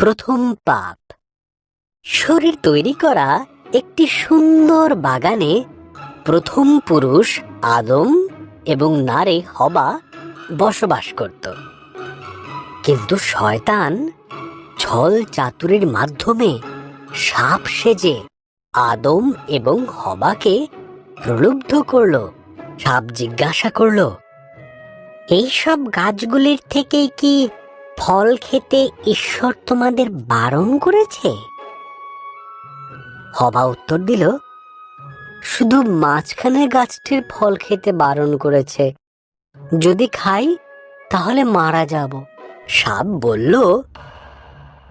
প্রথম পাপ। শরীর তৈরি করা একটি সুন্দর বাগানে প্রথম পুরুষ আদম এবং নারী হবা বসবাস করত। কিন্তু শয়তান ছল চাতুরির মাধ্যমে সাপ সেজে আদম এবং হবাকে প্রলুব্ধ করল। সাপ জিজ্ঞাসা করল, এইসব গাছগুলির থেকেই কি ফল খেতে ঈশ্বর তোমাদের বারণ করেছে? হবা উত্তর দিল, শুধু মাঝখানের গাছটির ফল খেতে বারণ করেছে, যদি খাই তাহলে মারা যাব। সাপ বলল,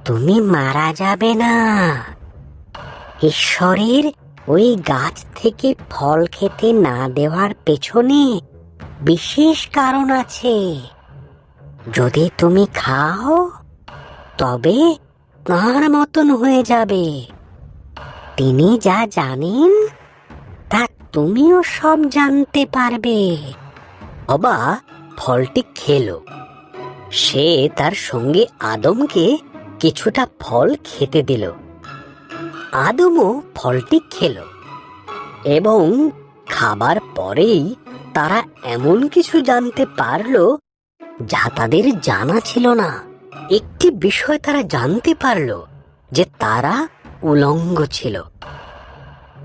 তুমি মারা যাবে না, ঈশ্বরের ওই গাছ থেকে ফল খেতে না দেওয়ার পেছনে বিশেষ কারণ আছে। যদি তুমি খাও তবে তার মতন হয়ে যাবে। তিনি যা জানেন তা তুমিও সব জানতে পারবে। হবা ফলটি খেলো। সে তার সঙ্গে আদমকে কিছুটা ফল খেতে দিল। আদমও ফলটি খেলো এবং খাবার পরেই তারা এমন কিছু জানতে পারল যা তাদের জানা ছিল না। একটি বিষয় তারা জানতে পারল যে তারা উলঙ্গ ছিল।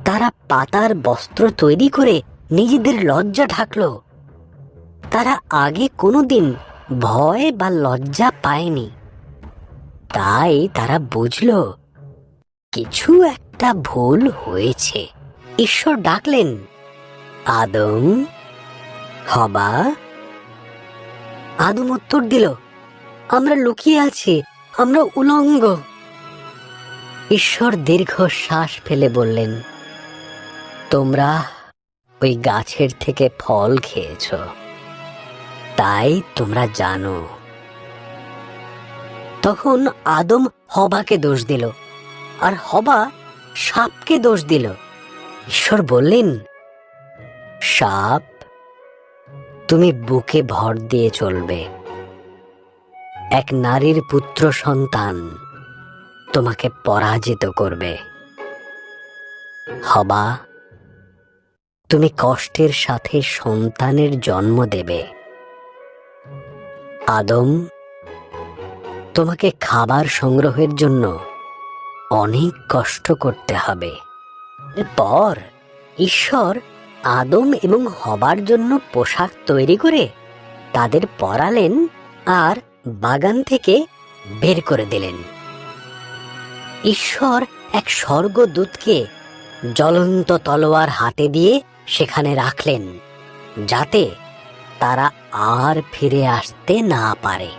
তারা পাতার বস্ত্র তৈরি করে নিজেদের লজ্জা ঢাকল। তারা আগে কোনোদিন ভয় বা লজ্জা পায়নি। তাই তারা বুঝল কিছু একটা ভুল হয়েছে। ঈশ্বর ডাকলেন, আদম, হবা। আদম উত্তর দিল, আমরা লুকিয়ে আছি, আমরা উলঙ্গ। ঈশ্বর দীর্ঘ শ্বাস ফেলে বললেন, তোমরা ওই গাছের থেকে ফল খেয়েছ, তাই তোমরা জানো। তখন আদম হবাকে দোষ দিল, আর হবা সাপকে দোষ দিল। ঈশ্বর বললেন, সাপ, তুমি বুকে ভর দিয়ে চলবে। এক নারীর পুত্র সন্তান তোমাকে পরাজিত করবে। হবা, তুমি কষ্টের সাথে সন্তানের জন্ম দেবে। আদম, তোমাকে খাবার সংগ্রহের জন্য অনেক কষ্ট করতে হবে। এরপর ঈশ্বর আদম এবং হবার জন্য পোশাক তৈরি করে তাদের পরালেন আর বাগান থেকে বের করে দিলেন। ঈশ্বর এক স্বর্গদূতকে জ্বলন্ত তলোয়ার হাতে দিয়ে সেখানে রাখলেন, যাতে তারা আর ফিরে আসতে না পারে।